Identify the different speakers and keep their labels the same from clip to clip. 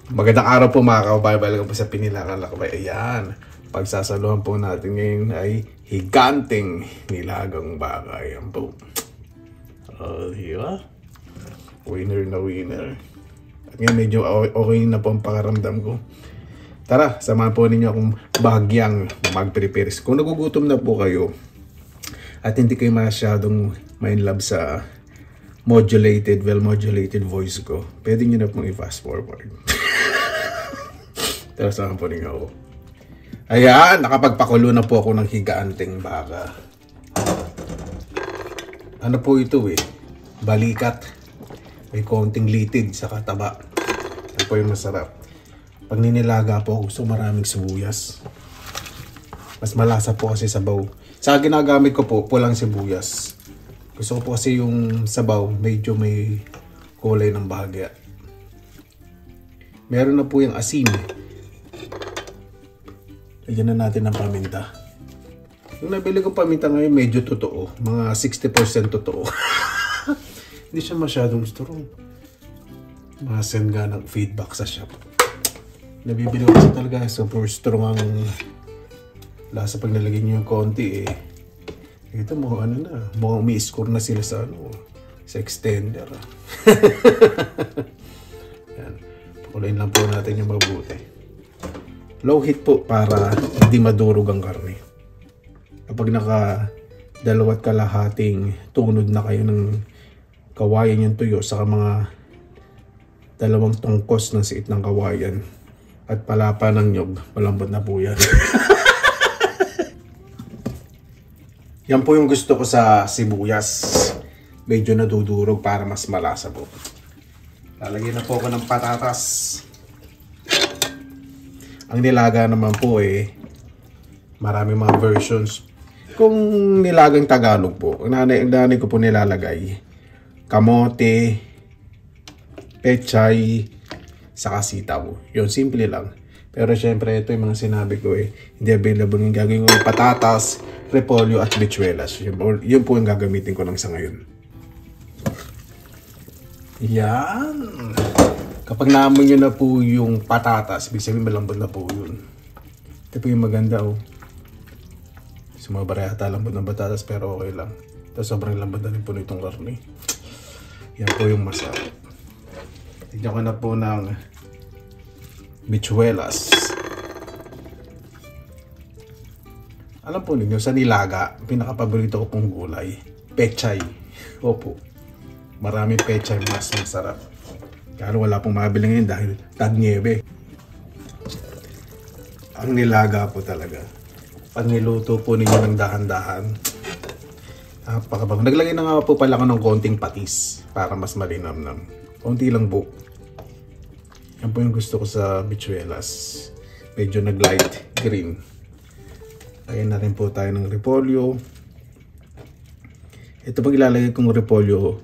Speaker 1: Magandang araw po mga kababayan, balik po sa Pinilagang Lakbay. Ayan, pagsasaluhan po natin ngayon ay higanteng nilagang baka. Ayan po. Diba? Winner na winner. At ngayon medyo okay na po ang pakaramdam ko. Tara, samahan po ninyo akong bahagyang mag-prepare. Kung nagugutom na po kayo at hindi kayo masyadong in love sa well-modulated voice ko, pwede nyo na pong i-fast forward. Pero saan po ninyo ako. Ayan, nakapagpakulo na po ako ng higanteng baka. Ano po ito balikat. May konting litid sa kataba. Ano po yung masarap. Pag ninilaga po, gusto maraming sibuyas. Mas malasa po kasi sabaw. Sa ginagamit ko po, pulang sibuyas. Gusto ko po kasi yung sabaw, medyo may kulay ng bahagya. Meron na po yung asin. Lagyan na natin ng paminta. Yung nabili kong paminta ngayon, medyo totoo. Mga 60% totoo. Hindi siya masyadong strong. Masend nga ng feedback sa shop. Nabibili ko kasi talaga super strong ang lasa pag nalagyan nyo yung konti Ito mukhang mukhang may score na sila sa sa extender. Yan. Pakulayin lang po natin yung mabuti. Low heat po para hindi madurog ang karne. Kapag naka 2 kalahating tunod na kayo ng kawayan yung tuyo saka mga 2 tungkos ng siit ng kawayan at palapa ng nyog, malambot na po yan. Yan po yung gusto ko sa sibuyas. Medyo nadudurog para mas malasa po. Lalagyan na po ako ng patatas. Ang nilaga naman po marami mga versions. Kung nilagang Tagalog po, ang nanay ko po nilalagay kamote, pechay, saka sitaw. Yun, simple lang. Pero syempre ito yung mga sinabi ko hindi available yung gagawin ko patatas, repolyo at bichuelas. Yun po yung gagamitin ko lang sa ngayon. Yan. Kapag naamoy nyo na po yung patatas, ibig sabihin malambot na po yun. Ito po yung maganda Sumabara yata lambot ng patatas pero okay lang. Ito sobrang lambot na rin po nitong karne. Yan po yung masarap. Tignan ko na po ng bichuelas. Alam po ninyo, sa nilaga, pinakapaborito ko pong gulay, pechay. Opo. Maraming pechay, mas masarap. Kaya wala pong mabili ngayon dahil tag-niebe. Ang nilaga po talaga. Pag niluto po ninyo ng dahan-dahan, napakabango. Naglagay na nga po pala ako ng konting patis para mas malinamnam. Konti lang po. Yan po yung gusto ko sa bichuelas. Medyo nag-light green. Lagyan na rin po tayo ng repolyo. Ito pag ilalagay kong repolyo,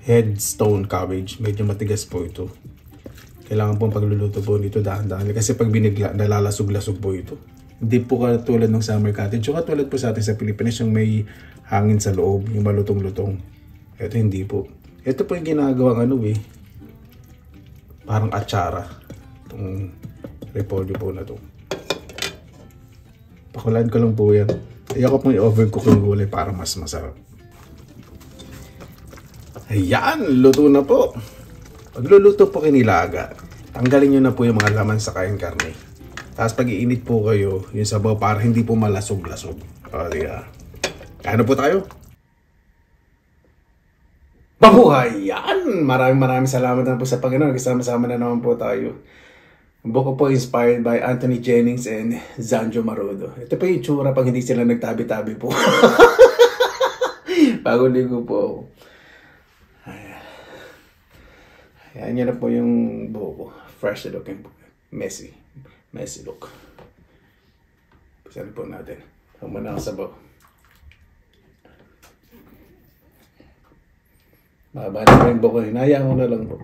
Speaker 1: headstone cabbage. Medyo matigas po ito. Kailangan pong pagluluto po nito dahan-dahan. Kasi pag binigla, nalalasog-lasog po ito. Hindi po katulad ng summer cottage. O katulad po sa atin sa Pilipinas, yung may hangin sa loob, yung malutong-lutong. Ito hindi po. Ito po yung ginagawang parang atsara. Itong repolyo po na to. Pakulaan ko lang po yan. Ayoko pong i-overcook yung gulay para mas masarap. Ayan, luto na po. Pagluluto po kinilaga, tanggalin nyo na po yung mga laman sa kain karne. Tapos pag iinit po kayo, yung sabaw para hindi po malasog-lasog. Kaya po tayo. Mabuhay! Yan! Maraming salamat na po sa Panginoon. Kasama-sama na naman po tayo. Ang buko po inspired by Anthony Jennings and Zanjo Marodo. Ito po yung tsura pag hindi sila nagtabi-tabi po. Paguligo po ako. Ayan, yan na po yung buko. Fresh looking po. Messy look. Pasarin po natin. Huwag mo na ang sabaw. Mahaba na rin buko. Hinayaan ko na lang po.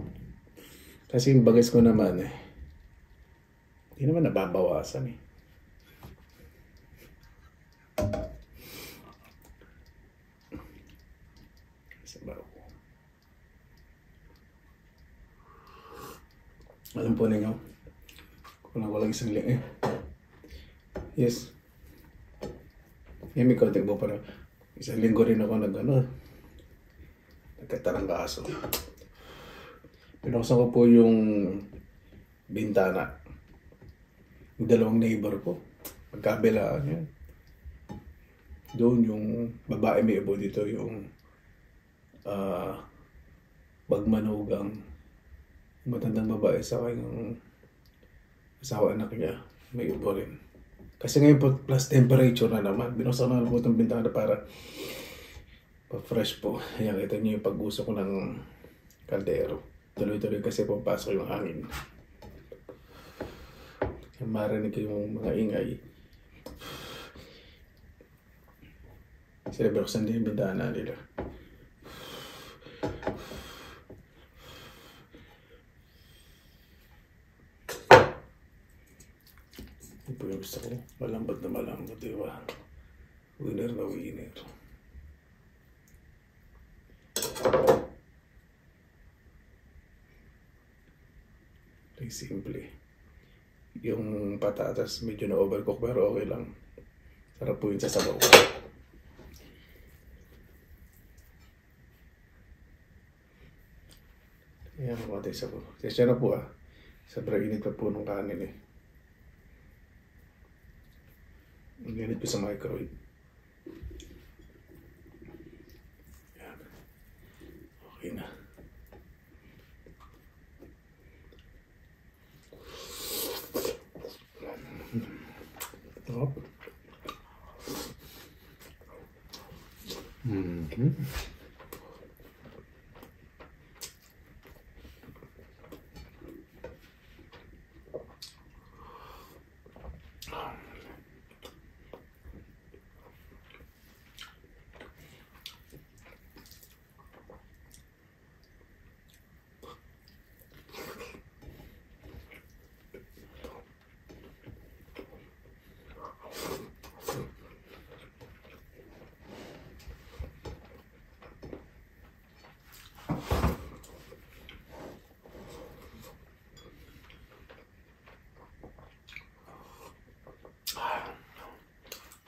Speaker 1: Kasi yung bagis ko naman hindi naman nababawasan Sabaw. Alam po ninyo, walang isang linggo. Yes. May konti po pero isang linggo rin ako nagkatarangkaso. Pinuksan ko po yung bintana. Yung dalawang neighbor ko. Magkabilaan yan. Doon yung babae may ibo dito yung bagmanugang matandang babae sa kanyang asawa anak niya. May ibo rin. Kasi ngayon po plus temperature na naman. Binuksan na po itong bintana para pa-fresh po. Ayan, kita niyo yung pag-uso ko ng kaldero. Tuloy-tuloy kasi pumapasok yung hangin. Marinig ko yung mga ingay. Sila binuksan din yung bintana nila. Ito po yung gusto ko. Malambot na malambot, diba? Winner na winner. Ay, simple. Yung patatas medyo na overcook pero okay lang. Sarap po yun sa sabaw. Ayan mga tayo sabaw. Sesya na po Sobrang init pa po ng kanin Ang init po sa microwave. Ayan. Okay na.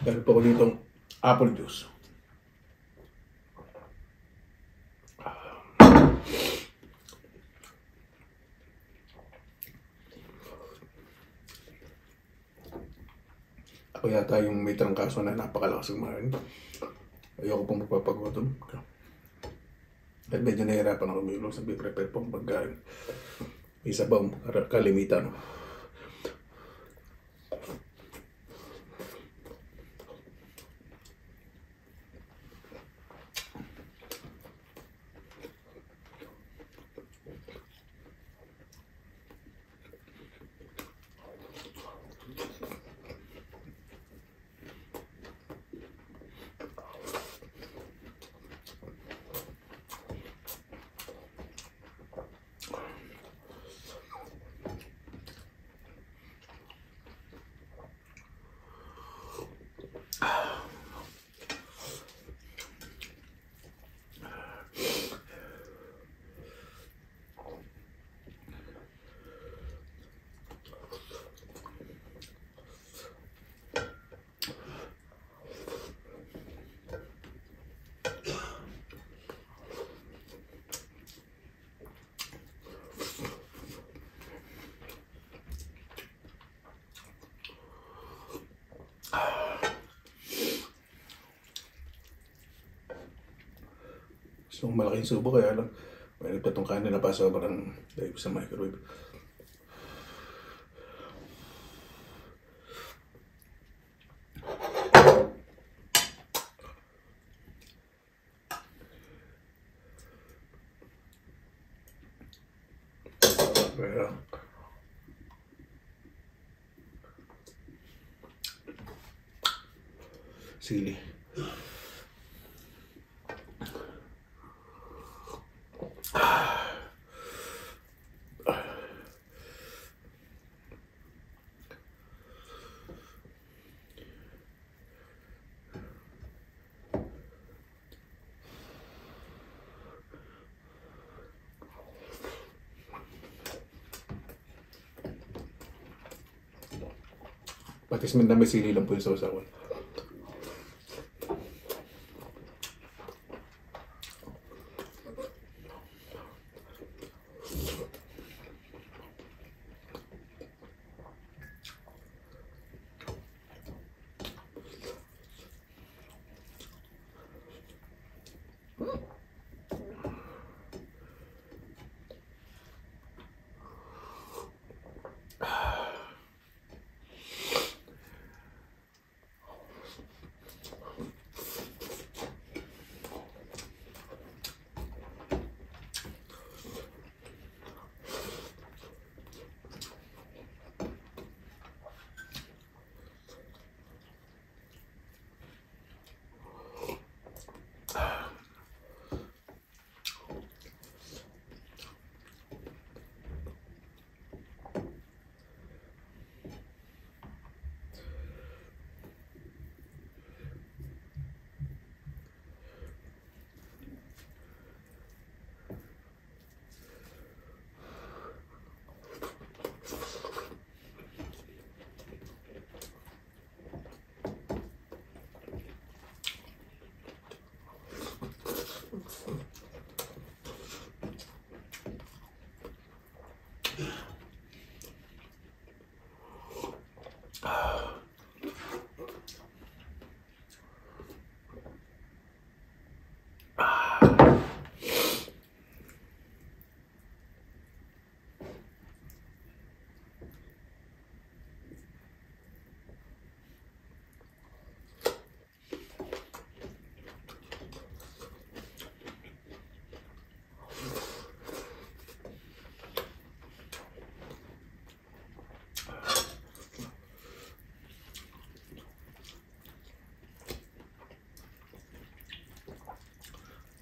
Speaker 1: Dahil po ko ditong apple juice. Ako yata yung may trangkaso na napakalakas kumain. Ayoko pong magpapagutom. At medyo nahihirapan ako umilong sa prepare pong pagkain. Isa ba kalimitan. So, malaking subo kaya lang. May nagtatong kanin na pa sobrang dahil sa microwave. Kaya sili. Patis na may sili lang po yung sausawan.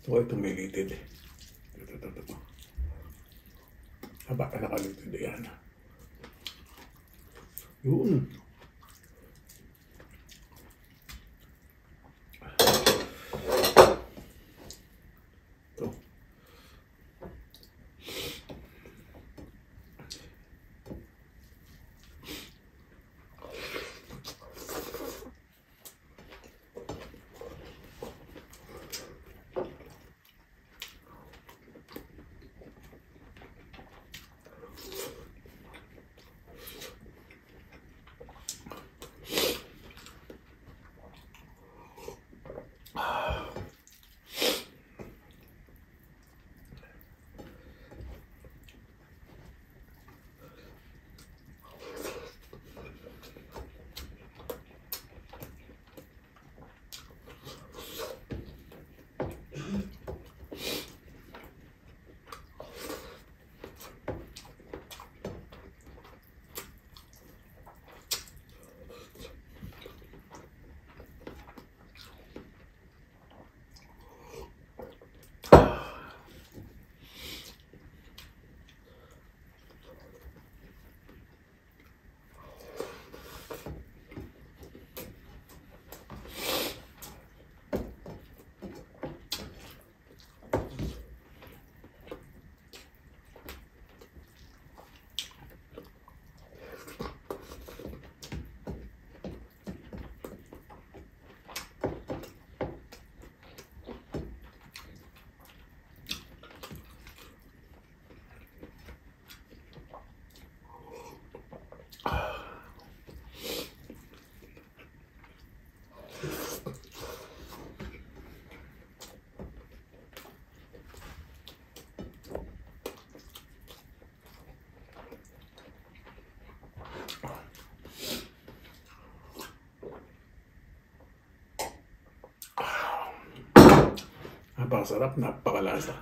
Speaker 1: So, ito may litid. Ito. Haba ka nakalitid. Yan. Yun. Ito. Napakasarap, napakalasa.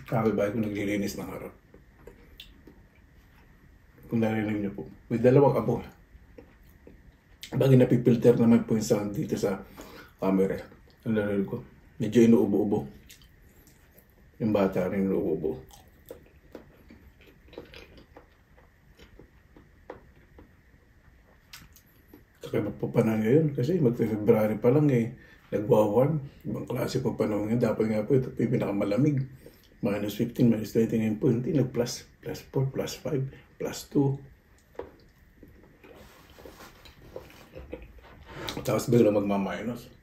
Speaker 1: Kapitbahay ko naglilinis ng harap. Kung narinig niyo po. May dalawang abo. Bagay napipilter naman po yung sound dito sa camera. Ang narinig ko. Medyo inuubo-ubo. Yung bata rin inuubo. Kakaiba po panahon ngayon kasi mag-February pa lang nagwawarm. Ibang klase po panahon ngayon. Dapat nga po ito po yung pinakamalamig. -15, -20 ngayon po. Hindi nag-plus 4, +5, +2. Tapos bigla magmaminus.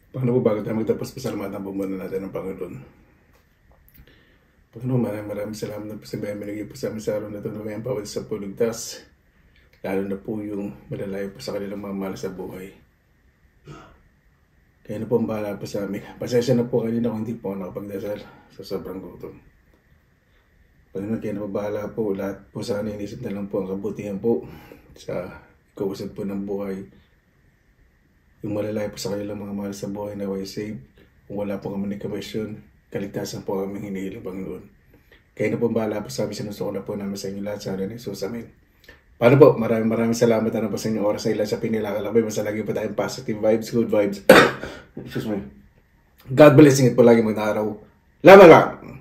Speaker 1: Paano po bago tayo magtapos, pasalamatan po muna natin ang Panginoon. Panginoon, maraming salamat na po sa binigay po sa amin sa araw na ito na may pawal sa puligtas. Lalo na po yung malalayo po sa kanilang mga mahal sa buhay. Kaya na po ang bahala po sa amin. Pasensya na po kanina kung hindi po ako nakapagdasal sa sobrang gutom. Panginoon, kaya na po bahala po. Lahat po sana inisip na lang po ang kabutihan po sa kausap po ng buhay. Yung malalayo po sa kanilang mga mahal sa buhay na way safe. Kung wala po kami ng komisyon, kaligtasan po kami hinihiling Panginoon. Kaya na po bahala po sa amin, sinusuko na po namin sa inyo lahat sa amin. Jesus, amen. Paano po? Maraming salamat na po sa inyong oras sa ilan sa pinilakalabay. Basta lagi po tayong positive vibes, good vibes. Excuse me. God blessing it po lagi mag-araw. Lama lang!